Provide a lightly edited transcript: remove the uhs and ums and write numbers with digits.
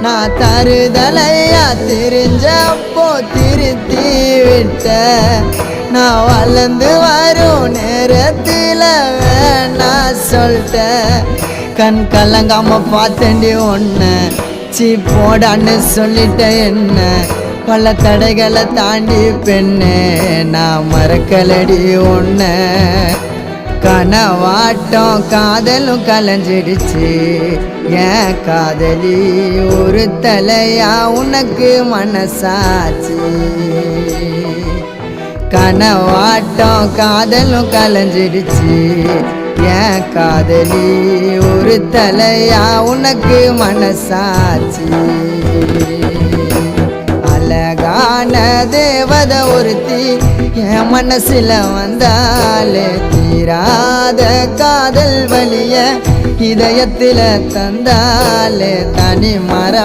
நான் தருதலையா தெரிஞ்சப்போ திருத்தி விட்ட நான் வளர்ந்து வரும் நேரத்தில் வேணா சொல்லிட்டேன் கண் கலங்காம பார்த்தேன்டி ஒன்று சீ போடான்னு சொல்லிட்டேன் என்ன பல தடைகளை தாண்டி பெண்ணே நான் மறக்கலடி ஒன்று கனவாட்டம் காதலும் கலைஞ்சிடுச்சு ஏன் காதலி ஒரு தலையா உனக்கு மனசாச்சு கனவாட்டம் காதலும் கலைஞ்சிடுச்சு ஏன் காதலி ஒரு தலையா உனக்கு மனசாச்சு அழகான தேவத ஒருத்தி என் மனசுல வந்தாலே தீராத காதல் வலிய இதயத்தில தந்தாலே தனி மரம்